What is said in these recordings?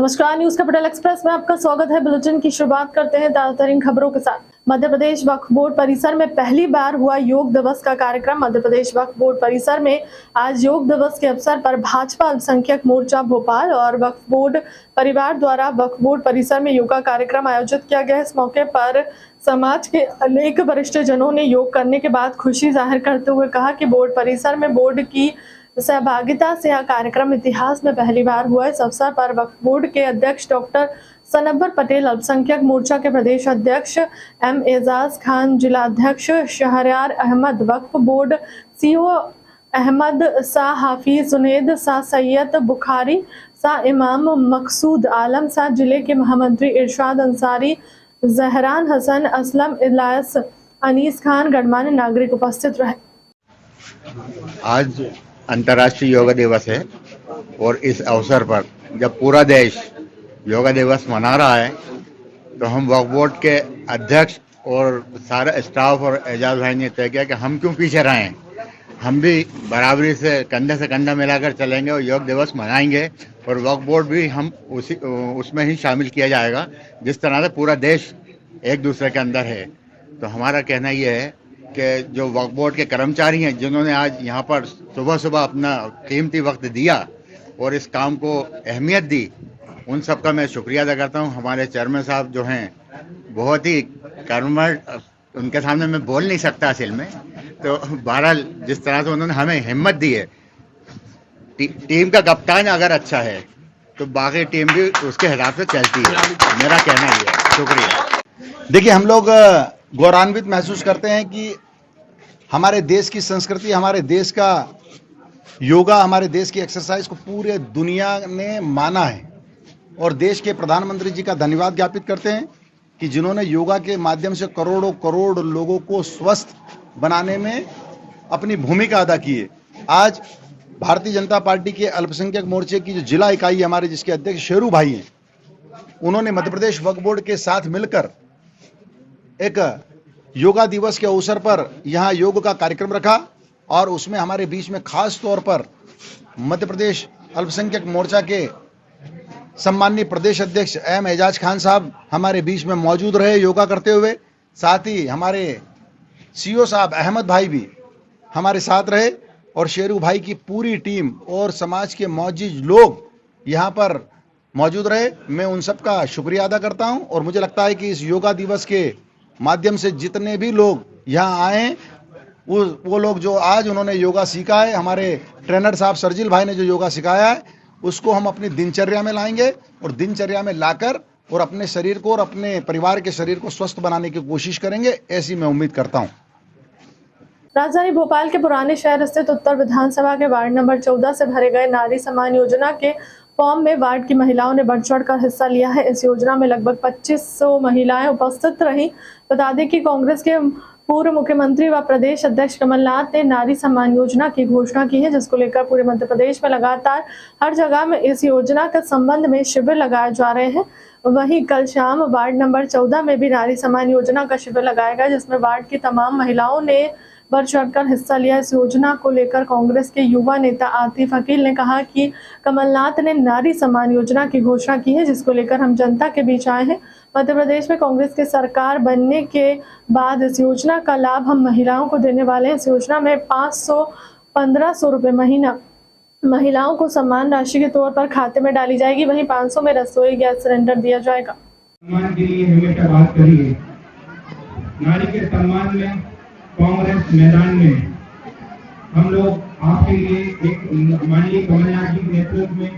नमस्कार, news capital express में आपका स्वागत है। बुलेटिन की शुरुआत करते हैं ताज़ा खबरों के साथ। मध्य प्रदेश वक्फ बोर्ड परिसर में पहली बार हुआ योग दिवस का कार्यक्रम। मध्य प्रदेश वक्फ बोर्ड परिसर में आज योग दिवस के अवसर पर भाजपा अल्पसंख्यक मोर्चा भोपाल और वक्फ बोर्ड परिवार द्वारा वक्फ बोर्ड परिसर में योगा कार्यक्रम आयोजित किया गया। इस मौके पर समाज के अनेक वरिष्ठ जनों ने योग करने के बाद खुशी जाहिर करते हुए कहा कि बोर्ड परिसर में बोर्ड की सहभागिता से यह कार्यक्रम इतिहास में पहली बार हुआ। इस अवसर पर वक्फ बोर्ड के अध्यक्ष डॉक्टर सनव्वर पटेल, अल्पसंख्यक मोर्चा के प्रदेश अध्यक्ष एम एजाज खान, जिला अध्यक्ष शहरयार अहमद, वक्फ बोर्ड सीओ अहमद सा, हाफिज जुनेद सा, सैयद बुखारी सा, इमाम मकसूद आलम सा, जिले के महामंत्री इरशाद अंसारी, जहरान हसन, असलम इलास, अनीस खान, गणमान्य नागरिक उपस्थित रहे। आज अंतर्राष्ट्रीय योगा दिवस है और इस अवसर पर जब पूरा देश योगा दिवस मना रहा है तो हम वक्फ बोर्ड के अध्यक्ष और सारा स्टाफ और एजाज भाई ने तय किया कि हम क्यों पीछे रहें, हम भी बराबरी से कंधा मिलाकर चलेंगे और योग दिवस मनाएंगे और वक्फ बोर्ड भी हम उसमें ही शामिल किया जाएगा जिस तरह से पूरा देश एक दूसरे के अंदर है। तो हमारा कहना यह है कि जो वक्फ बोर्ड के कर्मचारी हैं जिन्होंने आज यहाँ पर सुबह अपना कीमती वक्त दिया और इस काम को अहमियत दी, उन सब का मैं शुक्रिया अदा करता हूँ। हमारे चेयरमैन साहब जो हैं बहुत ही कर्मठ, उनके सामने मैं बोल नहीं सकता असल में, तो बहरहाल जिस तरह से उन्होंने हमें हिम्मत दी है, टीम का कप्तान अगर अच्छा है तो बाकी टीम भी उसके हिसाब से चलती है, मेरा कहना ये है। शुक्रिया। देखिए, हम लोग गौरवान्वित महसूस करते हैं कि हमारे देश की संस्कृति, हमारे देश का योगा, हमारे देश की एक्सरसाइज को पूरे दुनिया ने माना है और देश के प्रधानमंत्री जी का धन्यवाद ज्ञापित करते हैं कि जिन्होंने योगा के माध्यम से करोड़ों करोड़ लोगों को स्वस्थ बनाने में अपनी भूमिका अदा की है। आज भारतीय जनता पार्टी के अल्पसंख्यक मोर्चे की जो जिला इकाई हमारे, जिसके अध्यक्ष शेरू भाई हैं, उन्होंने मध्य प्रदेश वक्फ बोर्ड के साथ मिलकर एक योगा दिवस के अवसर पर यहाँ योग का कार्यक्रम रखा और उसमें हमारे बीच में खास तौर पर मध्य प्रदेश अल्पसंख्यक मोर्चा के सम्माननीय प्रदेश अध्यक्ष एम एजाज खान साहब हमारे बीच में मौजूद रहे योगा करते हुए। साथ ही हमारे सीओ साहब अहमद भाई भी हमारे साथ रहे और शेरू भाई की पूरी टीम और समाज के मौजूद लोग यहाँ पर मौजूद रहे। मैं उन सब का शुक्रिया अदा करता हूँ और मुझे लगता है कि इस योगा दिवस के माध्यम से जितने भी लोग यहाँ आए, वो लोग जो आज उन्होंने योगा सीखा है, हमारे ट्रेनर साहब सरजिल भाई ने जो योगा सिखाया है, उसको हम अपनी दिनचर्या में लाएंगे और दिनचर्या में लाकर और अपने शरीर को और अपने परिवार के शरीर को स्वस्थ बनाने की कोशिश करेंगे, ऐसी मैं उम्मीद करता हूँ। राजधानी भोपाल के पुराने शहर स्थित उत्तर विधानसभा के वार्ड नंबर 14 से भरे गए नारी सम्मान योजना के फॉर्म में वार्ड की महिलाओं ने बढ़ चढ़कर हिस्सा लिया है। इस योजना में लगभग 2500 महिलाएं उपस्थित रहीं। बता दें कि कांग्रेस के पूर्व मुख्यमंत्री व प्रदेश अध्यक्ष कमलनाथ ने नारी सम्मान योजना की घोषणा की है, जिसको लेकर पूरे मध्य प्रदेश में लगातार हर जगह में इस योजना के संबंध में शिविर लगाए जा रहे हैं। वहीं कल शाम वार्ड नंबर 14 में भी नारी सम्मान योजना का शिविर लगाया गया, जिसमें वार्ड की तमाम महिलाओं ने बढ़ चढ़कर हिस्सा लिया। इस योजना को लेकर कांग्रेस के युवा नेता आतिफ अकील ने कहा कि कमलनाथ ने नारी सम्मान योजना की घोषणा की है, जिसको लेकर हम जनता के बीच आए हैं। मध्य प्रदेश में कांग्रेस की सरकार बनने के बाद इस योजना का लाभ हम महिलाओं को देने वाले हैं। इस योजना में 500-1500 रुपये महीना महिलाओं को सम्मान राशि के तौर पर खाते में डाली जाएगी। वहीं 500 में रसोई गैस सिलेंडर दिया जाएगा। सम्मान के लिए हमेशा बात करी है। नारी के सम्मान में कांग्रेस मैदान में हम लोग आपके लिए एक माननीय कमलनाथ जी के नेतृत्व में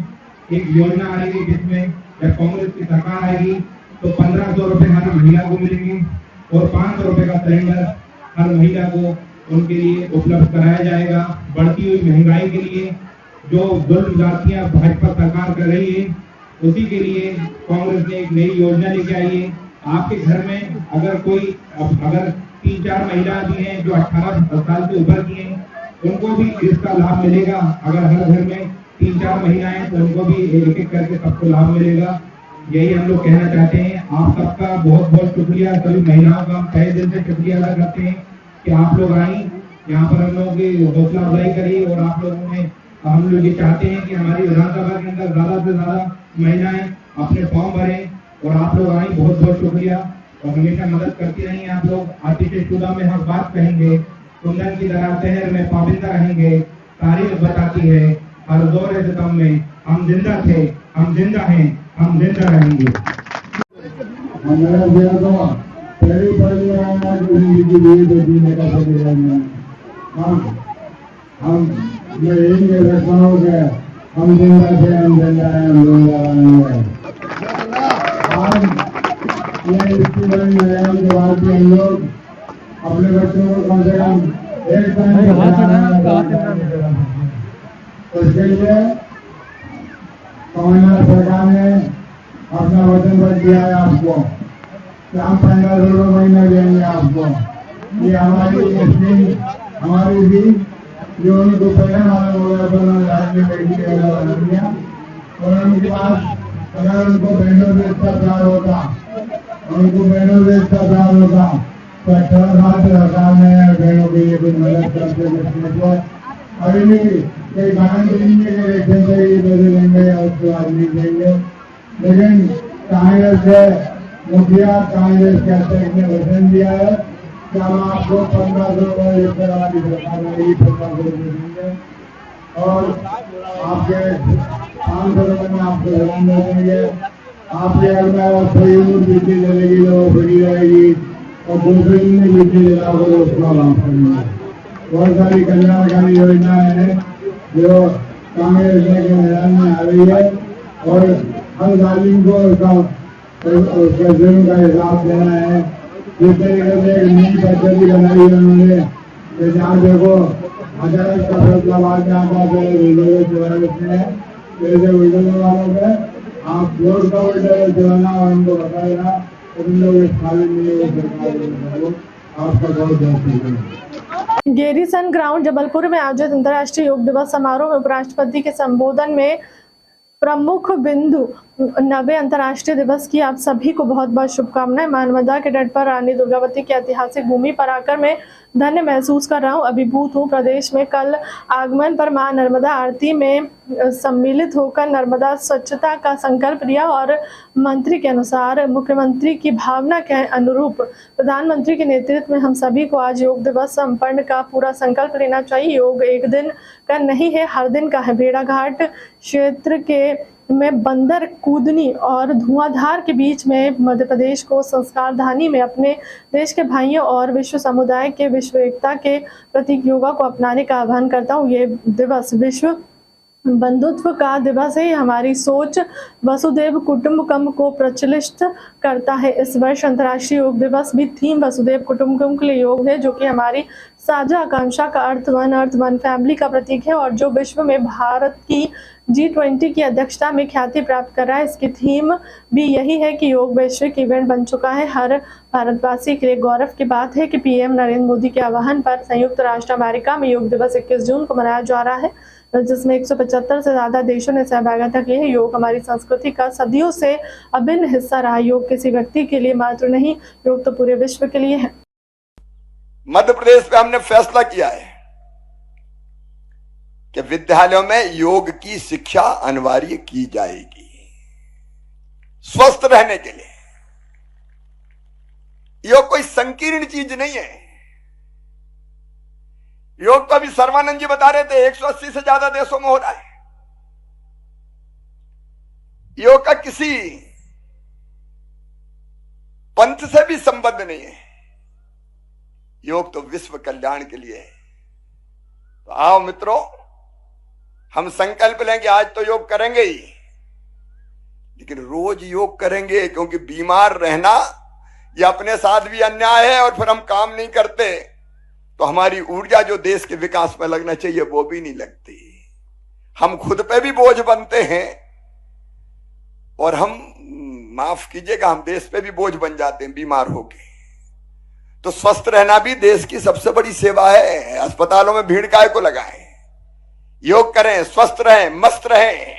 एक योजना आएगी, जिसमें जब कांग्रेस की सरकार आएगी तो 1500 रुपए हर महिला को मिलेंगे और 500 रुपए का सिलेंडर हर महिला को उनके लिए उपलब्ध कराया जाएगा। बढ़ती हुई महंगाई के लिए जो जुल्म जातियां भाजपा सरकार कर रही है, उसी के लिए कांग्रेस ने एक नई योजना लेके आई है। आपके घर में अगर 3-4 महिला भी हैं जो 18 साल से ऊपर की हैं, उनको भी इसका लाभ मिलेगा। अगर हर घर में 3-4 महिलाएं तो उनको भी एक करके सबको लाभ मिलेगा। यही हम लोग कहना चाहते हैं। आप सबका बहुत बहुत शुक्रिया, सभी महिलाओं का हम तहे दिल से शुक्रिया अदा करते हैं कि आप लोग आई, यहाँ पर हम लोगों की हौसला अफजाई करी और आप लोगों ने, हम लोग ये चाहते हैं कि हमारी विधानसभा के अंदर ज्यादा से ज्यादा महिलाएं अपने फॉर्म भरे और आप लोग आई, बहुत बहुत शुक्रिया। और हमेशा मदद करती रही आप लोग। आतिशशुदा में हम बात कहेंगे, कुंदन की तरह शहर में पाबंदा रहेंगे। तारीख बताती है हर दौर सितम में हम जिंदा थे, हम जिंदा हैं, हम जिंदा रहेंगे। हम जिंदा थे, हम जिंदा हैं, हम जिंदा रहेंगे। ये स्टूडेंट हैं जो आज भी हम लोग अपने बच्चों को कम से कम एक टाइम तो इसके लिए कमलनाथ सरकार ने अपना वचन दिया है आपको कि हम 1500 महीना देंगे आपको। ये हमारी स्कीम हमारी भी जो उनको पहले मालूम हो गया तो उन्होंने राज्य में बना दिया। और उनके पास अगर उनको बहनों से इतना प्यार होता, उनको बहनों से इतना प्यार होता तो 18 साल से सरकार ने बहनों के लिए कुछ मदद करते। अभी भी कोई गारंटी नहीं है कि इलेक्शन से ये पैसे देंगे या उसके बाद नहीं देंगे, लेकिन कांग्रेस के मुखिया, कांग्रेस के अध्यक्ष ने वचन दिया है कि हम आपको 1500 सरकार में 1500 देंगे और आपके 500 रुपये में आपको धन देंगे। आपके घर में कोई बिजली चलेगी तो फ्री रहेगी और दूसरे दिन बिजली जला हो तो उसका लाभ करेंगे। बहुत सारी कल्याणकारी योजनाएं हैं जो कांग्रेस के मैदान में आ रही है और हर जालिम को उसका जुर्म का हिसाब देना है। जिस तरीके से एक नई पद्धति बनाई है उन्होंने, जहाँ देखो अदालत का फैसला बाद में आता है जैसे उल्टे वालों पे आप वोट का उल्टे चलाना और उनको बताएगा तो तुम लोग इस खाली नहीं सरकार आपका बहुत बहुत शुक्रिया। गेरीसन ग्राउंड जबलपुर में आयोजित अंतर्राष्ट्रीय योग दिवस समारोह में उपराष्ट्रपति के संबोधन में प्रमुख बिंदु 90 अंतर्राष्ट्रीय दिवस की आप सभी को बहुत बहुत शुभकामनाएं। नर्मदा के तट पर रानी दुर्गावती की ऐतिहासिक भूमि पर आकर मैं धन्य महसूस कर रहा हूं, अभिभूत हूं। प्रदेश में कल आगमन पर मां नर्मदा आरती में सम्मिलित होकर नर्मदा स्वच्छता का संकल्प लिया और मंत्री के अनुसार मुख्यमंत्री की भावना के अनुरूप प्रधानमंत्री के नेतृत्व में हम सभी को आज योग दिवस संपन्न का पूरा संकल्प लेना चाहिए। योग एक दिन का नहीं है, हर दिन का है। भेड़ाघाट क्षेत्र के में बंदर कूदनी और धुआंधार के बीच में मध्य प्रदेश को संस्कारधानी में अपने देश के भाइयों और विश्व समुदाय के विश्व एकता के प्रतीक योगा को अपनाने का आह्वान करता हूँ। ये दिवस विश्व बंधुत्व का दिवस है। हमारी सोच वसुधैव कुटुंबकम को प्रचलित करता है। इस वर्ष अंतर्राष्ट्रीय योग दिवस भी थीम वसुधैव कुटुंबकम के लिए योग है, जो कि हमारी साझा आकांक्षा का अर्थ वन फैमिली का प्रतीक है और जो विश्व में भारत की G20 की अध्यक्षता में ख्याति प्राप्त कर रहा है। इसकी थीम भी यही है कि योग वैश्विक इवेंट बन चुका है। हर भारतवासी के लिए गौरव की बात है कि पीएम नरेंद्र मोदी के आह्वान पर संयुक्त राष्ट्र अमेरिका में योग दिवस 21 जून को मनाया जा रहा है, जिसमें 175 से ज्यादा देशों ने सहभागिता की है। योग हमारी संस्कृति का सदियों से अभिन्न हिस्सा रहा। योग किसी व्यक्ति के लिए मात्र नहीं, योग तो पूरे विश्व के लिए है। मध्य प्रदेश में हमने फैसला किया है कि विद्यालयों में योग की शिक्षा अनिवार्य की जाएगी स्वस्थ रहने के लिए। योग कोई संकीर्ण चीज नहीं है। योग तो अभी सर्वानंद जी बता रहे थे 180 से ज्यादा देशों में हो रहा है। योग का किसी पंथ से भी संबंध नहीं है। योग तो विश्व कल्याण के लिए है। तो आओ मित्रों, हम संकल्प लें कि आज तो योग करेंगे ही, लेकिन रोज योग करेंगे, क्योंकि बीमार रहना ये अपने साथ भी अन्याय है और फिर हम काम नहीं करते तो हमारी ऊर्जा जो देश के विकास में लगना चाहिए वो भी नहीं लगती। हम खुद पे भी बोझ बनते हैं और हम, माफ कीजिएगा, हम देश पे भी बोझ बन जाते हैं बीमार होके। तो स्वस्थ रहना भी देश की सबसे बड़ी सेवा है। अस्पतालों में भीड़ काय को लगाएं? योग करें, स्वस्थ रहें, मस्त रहें,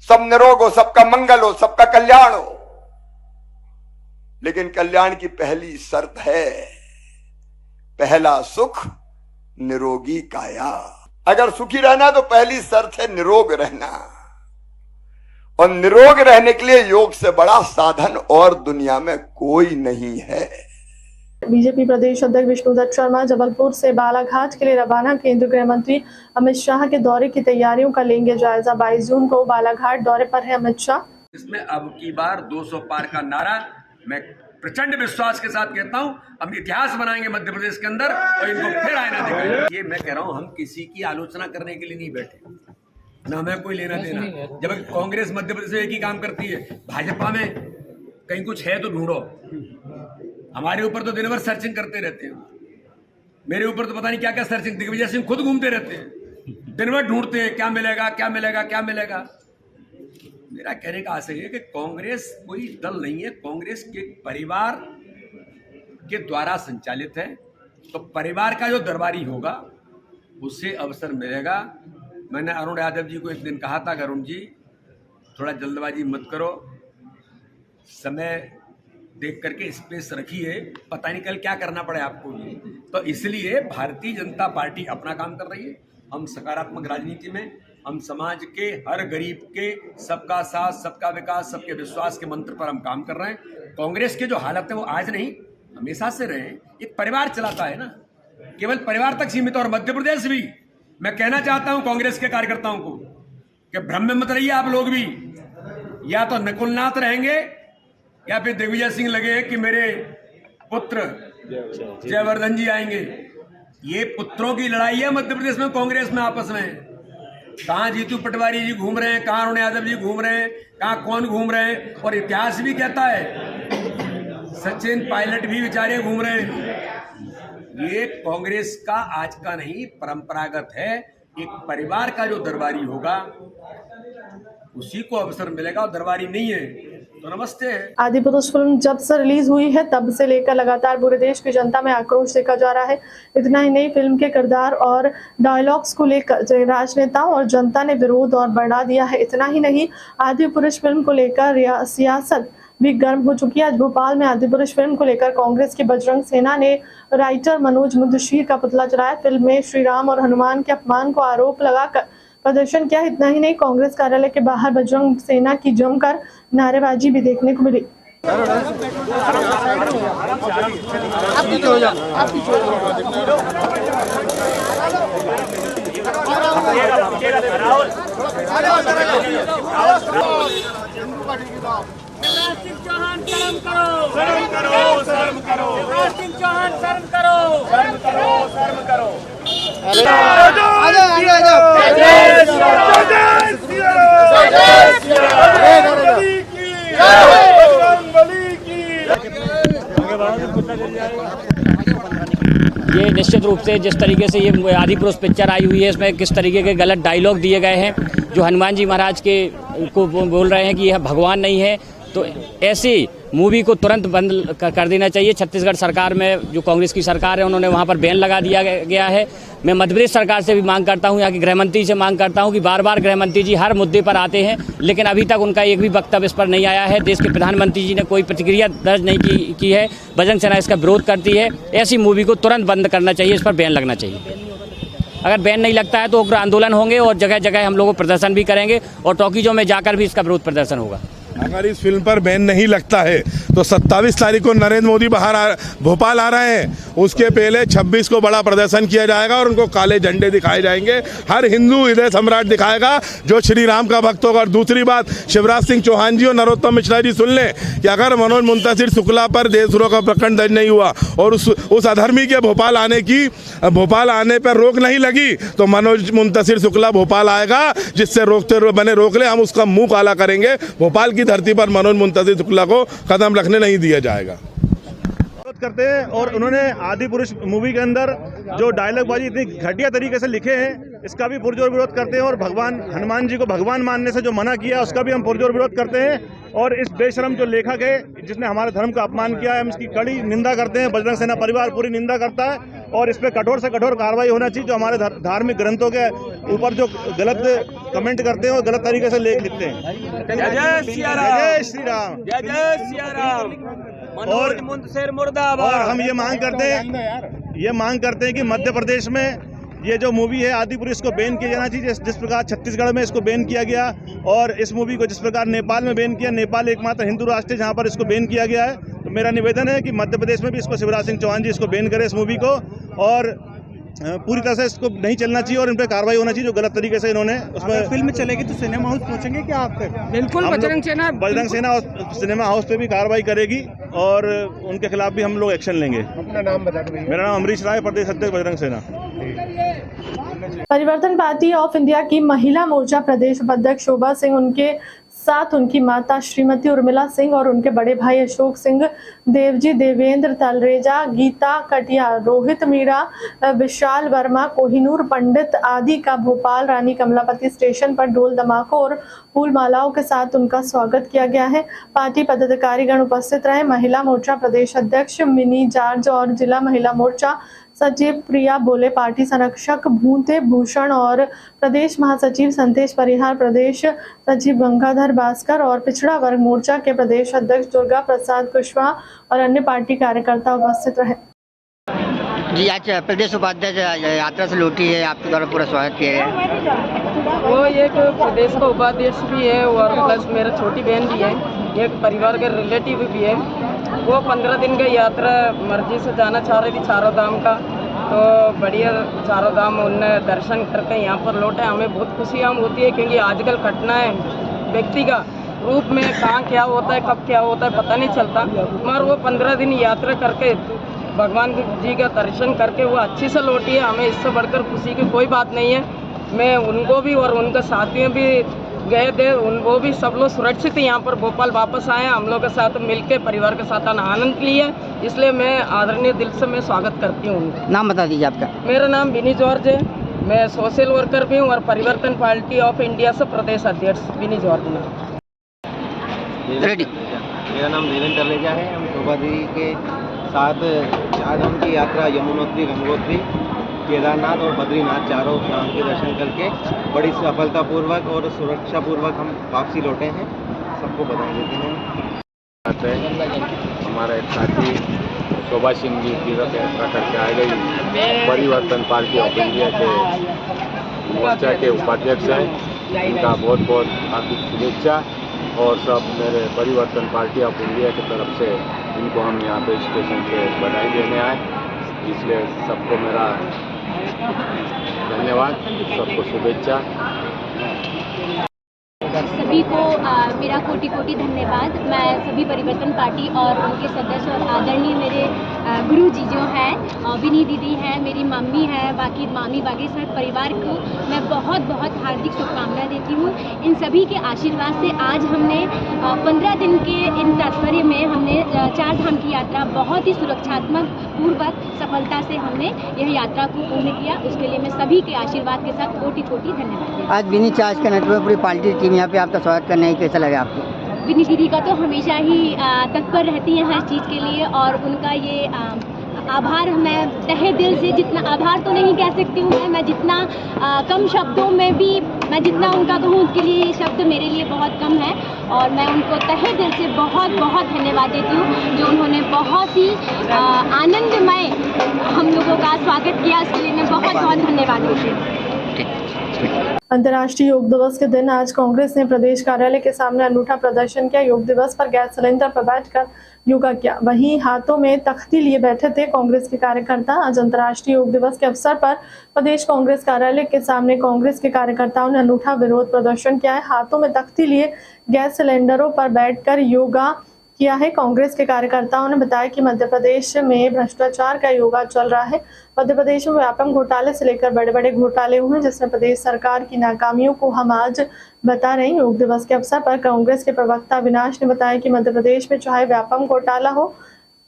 सब निरोग हो, सबका मंगल हो, सबका कल्याण हो। लेकिन कल्याण की पहली शर्त है, पहला सुख निरोगी काया। अगर सुखी रहना तो पहली शर्त है निरोग रहना। और निरोग रहने के लिए योग से बड़ा साधन और दुनिया में कोई नहीं है। बीजेपी प्रदेश अध्यक्ष विष्णुदत्त शर्मा जबलपुर से बालाघाट के लिए रवाना। केंद्रीय गृह मंत्री अमित शाह के दौरे की तैयारियों का लेंगे जायजा। 22 जून को बालाघाट दौरे पर है अमित शाह। इसमें अब की बार 200 पार का नारा मैं प्रचंड विश्वास के साथ कहता हूं, हम इतिहास बनाएंगे मध्य प्रदेश के अंदर और इनको फिर आईना दिखाएंगे। ये मैं कह रहा हूं, हम किसी की आलोचना करने के लिए नहीं बैठे, न हमें कोई लेना देना। जब कांग्रेस मध्य प्रदेश में एक ही काम करती है, भाजपा में कहीं कुछ है तो ढूंढो। हमारे ऊपर तो दिन भर सर्चिंग करते रहते हैं, मेरे ऊपर तो पता नहीं क्या क्या सर्चिंग। दिग्विजय सिंह खुद घूमते रहते हैं, दिन भर ढूंढते हैं क्या मिलेगा क्या मिलेगा क्या मिलेगा। मेरा कहने का आशय है कि कांग्रेस कोई दल नहीं है, कांग्रेस के परिवार के द्वारा संचालित है। तो परिवार का जो दरबारी होगा उससे अवसर मिलेगा। मैंने अरुण यादव जी को एक दिन कहा था, अरुण जी थोड़ा जल्दबाजी मत करो, समय देख करके स्पेस रखिए, पता नहीं कल क्या करना पड़े आपको भी। तो इसलिए भारतीय जनता पार्टी अपना काम कर रही है। हम सकारात्मक राजनीति में, हम समाज के हर गरीब के सबका साथ सबका विकास सबके विश्वास के मंत्र पर हम काम कर रहे हैं। कांग्रेस के जो हालत है वो आज नहीं हमेशा से रहे। एक परिवार चलाता है ना, केवल परिवार तक सीमित। और मध्य प्रदेश भी मैं कहना चाहता हूं कांग्रेस के कार्यकर्ताओं को कि भ्रम में मत रहिए आप लोग भी। या तो नकुलनाथ रहेंगे या फिर दिग्विजय सिंह लगे कि मेरे पुत्र जयवर्धन जी आएंगे। ये पुत्रों की लड़ाई है मध्य प्रदेश में कांग्रेस में आपस में। कहां जीतू पटवारी जी घूम रहे हैं, कहां अरुण यादव जी घूम रहे हैं, कहां कौन घूम रहे हैं। और इतिहास भी कहता है सचिन पायलट भी बेचारे घूम रहे हैं। ये कांग्रेस का आज का नहीं परंपरागत है। एक परिवार का जो दरबारी होगा उसी को अवसर मिलेगा, और दरबारी नहीं है तो नमस्ते। आदि पुरुष फिल्म जब से रिलीज हुई है तब से लेकर लगातार पूरे देश की जनता में आक्रोश देखा जा रहा है। इतना ही नहीं, फिल्म के किरदार और डायलॉग्स को लेकर राजनेताओं और जनता ने विरोध और बढ़ा दिया है। इतना ही नहीं, आदि पुरुष फिल्म को लेकर सियासत भी गर्म हो चुकी है। आज भोपाल में आदि पुरुष फिल्म को लेकर कांग्रेस की बजरंग सेना ने राइटर मनोज मुंतशिर का पुतला जलाया। फिल्म में श्री राम और हनुमान के अपमान को आरोप लगाकर प्रदर्शन किया। इतना ही नहीं, कांग्रेस कार्यालय के बाहर बजरंग सेना की जमकर नारेबाजी भी देखने को मिली। चौहान शर्म करो, शर्म करो, शर्म करो। शिवराज सिंह चौहान शर्म करो, शर्म करो, शर्म करो। ये निश्चित रूप से जिस तरीके से ये आदि पुरुष पिक्चर आई हुई है, इसमें किस तरीके के गलत डायलॉग दिए गए हैं, जो हनुमान जी महाराज के को बोल रहे हैं कि यह भगवान नहीं है, तो ऐसी मूवी को तुरंत बंद कर देना चाहिए। छत्तीसगढ़ सरकार में जो कांग्रेस की सरकार है उन्होंने वहाँ पर बैन लगा दिया गया है। मैं मध्य प्रदेश सरकार से भी मांग करता हूँ, यहाँ की गृहमंत्री से मांग करता हूँ कि बार बार गृहमंत्री जी हर मुद्दे पर आते हैं लेकिन अभी तक उनका एक भी वक्तव्य इस पर नहीं आया है। देश के प्रधानमंत्री जी ने कोई प्रतिक्रिया दर्ज नहीं की है। बजरंग सेना इसका विरोध करती है। ऐसी मूवी को तुरंत बंद करना चाहिए, इस पर बैन लगना चाहिए। अगर बैन नहीं लगता है तो उग्र आंदोलन होंगे और जगह जगह हम लोग प्रदर्शन भी करेंगे और टॉकीजों में जाकर भी इसका विरोध प्रदर्शन होगा। अगर इस फिल्म पर बैन नहीं लगता है तो 27 तारीख को नरेंद्र मोदी भोपाल आ रहे हैं, उसके पहले 26 को बड़ा प्रदर्शन किया जाएगा और उनको काले झंडे दिखाए जाएंगे। हर हिंदू हृदय सम्राट दिखाएगा जो श्री राम का भक्त होगा। और दूसरी बात, शिवराज सिंह चौहान जी और नरोत्तम मिश्रा जी सुन लें कि अगर मनोज मुंतशिर शुक्ला पर देशद्रोह का प्रकरण दर्ज नहीं हुआ और उस अधर्मी के भोपाल आने पर रोक नहीं लगी तो मनोज मुंतशिर शुक्ला भोपाल आएगा, जिससे रोक ले हम उसका मुंह काला करेंगे। भोपाल की धरती पर मनोज मुंतशिर शुक्ला को कदम रखने नहीं दिया जाएगा। करते हैं और उन्होंने आदि पुरुष मूवी के अंदर जो डायलॉग बाजी इतनी घटिया तरीके से लिखे हैं, इसका भी पुरजोर विरोध करते हैं। और भगवान हनुमान जी को भगवान मानने से जो मना किया उसका भी हम पुरजोर विरोध करते हैं। और इस बेशरम जो लेखक है जिसने हमारे धर्म का अपमान किया है, हम इसकी कड़ी निंदा करते हैं। बजरंग सेना परिवार पूरी निंदा करता है और इस पर कठोर से कठोर कार्रवाई होना चाहिए। जो हमारे धार्मिक ग्रंथों के ऊपर जो गलत कमेंट करते हैं और गलत तरीके से लेख लिखते हैं। जय श्री राम, जय श्री राम, जय श्री राम। और हम ये मांग करते हैं कि मध्य प्रदेश में ये जो मूवी है आदि पुरुष को बैन किया जाना चाहिए, जिस प्रकार छत्तीसगढ़ में इसको बैन किया गया और इस मूवी को जिस प्रकार नेपाल में बैन किया। नेपाल एकमात्र हिंदू राष्ट्र है जहाँ पर इसको बैन किया गया है। तो मेरा निवेदन है कि मध्य प्रदेश में भी इसको शिवराज सिंह चौहान जी इसको बैन करें इस मूवी को, और पूरी तरह से इसको नहीं चलना चाहिए और इन पर कार्रवाई होना चाहिए जो गलत तरीके से इन्होंने उसमें। फिल्म चलेगी तो सिनेमा हाउस पहुंचेंगे क्या आप तक? बिल्कुल, बजरंग सेना और सिनेमा हाउस पे भी कार्रवाई करेगी और उनके खिलाफ भी हम लोग एक्शन लेंगे। अपना नाम बता दो। मेरा नाम अमरीश राय, प्रदेश अध्यक्ष बजरंग सेना। परिवर्तन पार्टी ऑफ इंडिया की महिला मोर्चा प्रदेश उपाध्यक्ष शोभा सिंह, उनके साथ उनकी माता श्रीमती उर्मिला सिंह और उनके बड़े भाई अशोक सिंह, देवजी, देवेंद्र तलरेजा, गीता कटिया, रोहित मीणा, विशाल वर्मा, कोहिनूर पंडित आदि का भोपाल रानी कमलापति स्टेशन पर ढोल धमाकों और फूल मालाओं के साथ उनका स्वागत किया गया है। पार्टी पदाधिकारीगण उपस्थित रहे। महिला मोर्चा प्रदेश अध्यक्ष मिनी जॉर्ज और जिला महिला मोर्चा सचिव प्रिया बोले, पार्टी संरक्षक भूते भूषण और प्रदेश महासचिव संतेश परिहार, प्रदेश सचिव गंगाधर भास्कर और पिछड़ा वर्ग मोर्चा के प्रदेश अध्यक्ष दुर्गा प्रसाद कुशवाहा और अन्य पार्टी कार्यकर्ता उपस्थित रहे। जी, आज प्रदेश उपाध्यक्ष यात्रा से लौटी है, आपके द्वारा पूरा स्वागत किया गया। वो एक प्रदेश का उपाध्यक्ष भी है और प्लस मेरा छोटी बहन भी है, एक परिवार के रिलेटिव भी है। वो 15 दिन का यात्रा मर्जी से जाना चाह रही थी चारों धाम का, तो बढ़िया चारों धाम उनने दर्शन करके यहाँ पर लौटे। हमें बहुत खुशी हम होती है क्योंकि आजकल घटनाएं व्यक्ति का रूप में कहाँ क्या होता है, कब क्या होता है पता नहीं चलता, मगर वो 15 दिन यात्रा करके भगवान जी का दर्शन करके वो अच्छी से लौटी है। हमें इससे बढ़कर खुशी की कोई बात नहीं है। मैं उनको भी और उनके साथियों भी गए थे, वो भी सब लोग सुरक्षित यहाँ पर भोपाल वापस आए, हम लोग के साथ मिलकर परिवार के साथ आनंद लिए, इसलिए मैं आदरणीय दिल से मैं स्वागत करती हूँ। नाम बता दीजिए आपका। मेरा नाम विनी जॉर्ज है, मैं सोशल वर्कर भी हूँ और परिवर्तन पार्टी ऑफ इंडिया से प्रदेश अध्यक्ष विनी जॉर्ज में। रेडी। मेरा नाम देवेंद्र तलरेजा है। हम शोभा दीदी के साथ चारधाम की यात्रा यमुनोत्री, गंगोत्री, केदारनाथ और बद्रीनाथ चारों धाम के दर्शन करके बड़ी सफलतापूर्वक और सुरक्षापूर्वक हम वापसी लौटे हैं। सबको बधाई देते हैं। हमारा एक साथी शोभा सिंह जी तीर्थ यात्रा करके आ गई। परिवर्तन पार्टी ऑफ इंडिया के मोर्चा के उपाध्यक्ष हैं, उनका बहुत बहुत हार्दिक शुभेच्छा और सब मेरे परिवर्तन पार्टी ऑफ इंडिया की तरफ से इनको हम यहाँ पे स्टेशन पे बधाई देने आए, इसलिए सबको मेरा धन्यवाद, सबको शुभेच्छा। सभी को मेरा कोटि कोटि धन्यवाद। मैं सभी परिवर्तन पार्टी और उनके सदस्य और आदरणीय मेरे गुरु जी जो हैं, विनी दीदी हैं, मेरी मम्मी है, बाकी मामी बाकी सब परिवार को मैं बहुत बहुत हार्दिक शुभकामनाएं देती हूँ। इन सभी के आशीर्वाद से आज हमने 15 दिन के इन तात्पर्य में हमने चार धाम की यात्रा बहुत ही सुरक्षात्मक पूर्वक सफलता से हमने यह यात्रा को पूर्ण किया। उसके लिए मैं सभी के आशीर्वाद के साथ कोटि कोटि धन्यवाद। आज विनी चार्ज के नेतृत्व में पूरी पार्टी टीम यहाँ पे आपका स्वागत करने की कैसा लगा आपको? विनी दीदी का तो हमेशा ही तत्पर रहती हैं हर चीज़ के लिए और उनका ये आभार मैं तहे दिल से, जितना आभार तो नहीं कह सकती हूँ मैं जितना कम शब्दों में भी मैं जितना उनका कहूँ उसके लिए शब्द मेरे लिए बहुत कम है और मैं उनको तहे दिल से बहुत बहुत धन्यवाद देती हूँ जो उन्होंने बहुत ही आनंदमय हम लोगों का स्वागत किया। उसके लिए मैं बहुत बहुत धन्यवाद देती हूँ। अंतर्राष्ट्रीय योग दिवस के दिन आज कांग्रेस ने प्रदेश कार्यालय के सामने अनूठा प्रदर्शन किया। योग दिवस पर गैस सिलेंडर पर बैठकर योगा किया, वहीं हाथों में तख्ती लिए बैठे थे कांग्रेस के कार्यकर्ता। आज अंतर्राष्ट्रीय योग दिवस के अवसर पर प्रदेश कांग्रेस कार्यालय के सामने कांग्रेस के कार्यकर्ताओं ने अनूठा विरोध प्रदर्शन किया है। हाथों में तख्ती लिए गैस सिलेंडरों पर बैठकर योगा किया है। कांग्रेस के कार्यकर्ताओं ने बताया कि मध्य प्रदेश में भ्रष्टाचार का योगा चल रहा है। मध्य प्रदेश में व्यापक घोटाले से लेकर बड़े बड़े घोटाले हुए हैं, जिसमें प्रदेश सरकार की नाकामियों को हम आज बता रहे हैं। योग दिवस के अवसर पर कांग्रेस के प्रवक्ता अविनाश ने बताया कि मध्य प्रदेश में चाहे व्यापक घोटाला हो,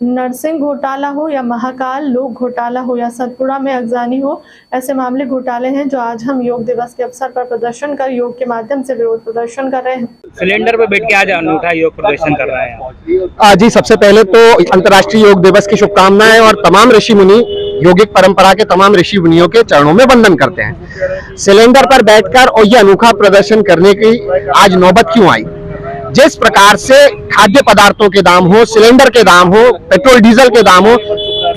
नरसिंह घोटाला हो या महाकाल लोक घोटाला हो या सतपुड़ा में अगजानी हो, ऐसे मामले घोटाले हैं जो आज हम योग दिवस के अवसर पर प्रदर्शन कर योग के माध्यम से विरोध प्रदर्शन कर रहे हैं। सिलेंडर पे बैठ के आज अनूठा योग प्रदर्शन कर रहे हैं। आज ही सबसे पहले तो अंतर्राष्ट्रीय योग दिवस की शुभकामनाएं और तमाम ऋषि मुनि योगिक परंपरा के तमाम ऋषि मुनियों के चरणों में वंदन करते हैं। सिलेंडर पर बैठकर और ये अनोखा प्रदर्शन करने की आज नौबत क्यों आई? जिस प्रकार से खाद्य पदार्थों के दाम हो, सिलेंडर के दाम हो, पेट्रोल डीजल के दाम हो,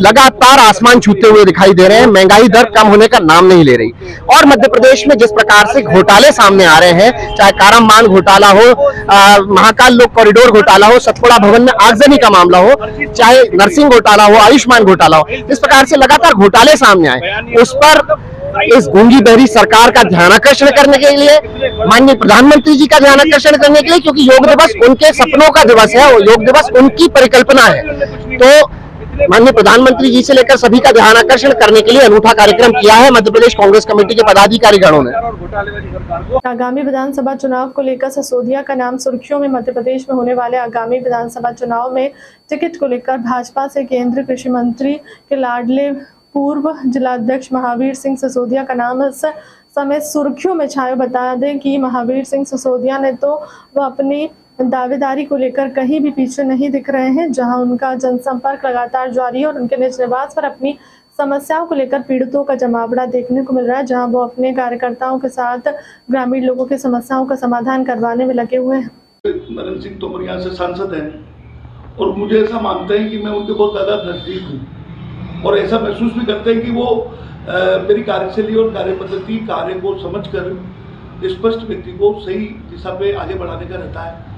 लगातार आसमान छूते हुए दिखाई दे रहे हैं। महंगाई दर कम होने का नाम नहीं ले रही और मध्य प्रदेश में जिस प्रकार से घोटाले सामने आ रहे हैं, चाहे कारामान घोटाला हो, महाकाल लोक कॉरिडोर घोटाला हो, सतपुड़ा भवन में आगजनी का मामला हो, चाहे नर्सिंग घोटाला हो, आयुष्मान घोटाला हो, इस प्रकार से लगातार घोटाले सामने आए, उस पर इस गूंगी बहरी सरकार का ध्यान आकर्षण करने के लिए, माननीय प्रधानमंत्री जी का ध्यान आकर्षण करने के लिए, क्योंकि योग दिवस उनके सपनों का दिवस है, योग दिवस उनकी परिकल्पना है, तो माननीय प्रधानमंत्री जी से लेकर सभी का ध्यान आकर्षण करने के लिए अनूठा कार्यक्रम किया है मध्य प्रदेश कांग्रेस कमेटी के पदाधिकारीगणों ने। आगामी विधानसभा चुनाव को लेकर सिसोदिया का नाम सुर्खियों में। मध्य प्रदेश में होने वाले आगामी विधानसभा चुनाव में टिकट को लेकर भाजपा से केंद्रीय कृषि मंत्री के लाडले पूर्व जिलाध्यक्ष महावीर सिंह सिसोदिया का नाम इस समय सुर्खियों में छाया। बता दें कि महावीर सिंह सिसोदिया ने तो वह अपनी दावेदारी को लेकर कहीं भी पीछे नहीं दिख रहे हैं, जहां उनका जनसंपर्क लगातार जारी है और उनके निज निवास पर अपनी समस्याओं को लेकर पीड़ितों का जमावड़ा देखने को मिल रहा है, जहां वो अपने कार्यकर्ताओं के साथ ग्रामीण लोगों की समस्याओं का समाधान करवाने में लगे हुए हैं। नरेंद्र सिंह तोमर यहाँ से सांसद हैं और मुझे ऐसा मानते हैं कि मैं उनके बहुत ज़्यादा नजदीक हूँ और ऐसा महसूस भी करते हैं कि वो मेरी कार्यशैली और कार्य पद्धति, कार्य को समझकर स्पष्ट व्यक्ति को सही दिशा पे आगे बढ़ाने का रहता है।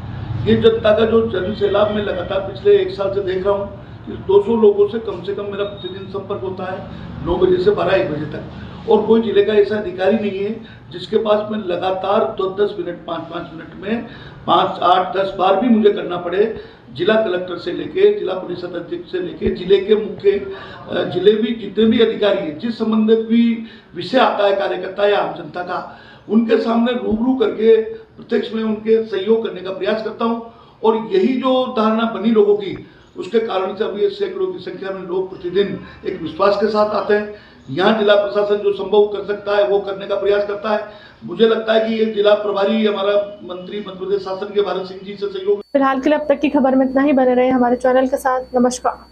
ये जनता का जो जन सैलाब में लगातार पिछले 1 साल से देख रहा हूँ कि 200 लोगों से कम मेरा प्रतिदिन संपर्क होता है 9 बजे से 12-1 बजे तक, और कोई जिले का ऐसा अधिकारी नहीं है जिसके पास मैं लगातार 10 मिनट 5-5 मिनट में 5, 8, 10 बार भी मुझे करना पड़े, जिला कलेक्टर से लेके जिला पुलिस अधीक्षक से लेके जिले के मुख्य जिले भी जितने भी अधिकारी हैं, जिस संबंधित भी विषय आता है कार्यकर्ता या आम जनता का, उनके सामने रूबरू करके प्रत्यक्ष में उनके सहयोग करने का प्रयास करता हूं। और यही जो धारणा बनी लोगों की, उसके कारण से अभी ये सैकड़ों की संख्या में लोग प्रतिदिन एक विश्वास के साथ आते हैं। यहाँ जिला प्रशासन जो संभव कर सकता है वो करने का प्रयास करता है। मुझे लगता है कि ये जिला प्रभारी हमारा मंत्री मध्य प्रदेश शासन के भारत सिंह जी से सहयोग। फिलहाल के लिए अब तक की खबर में इतना ही। बने रहे हमारे चैनल के साथ। नमस्कार।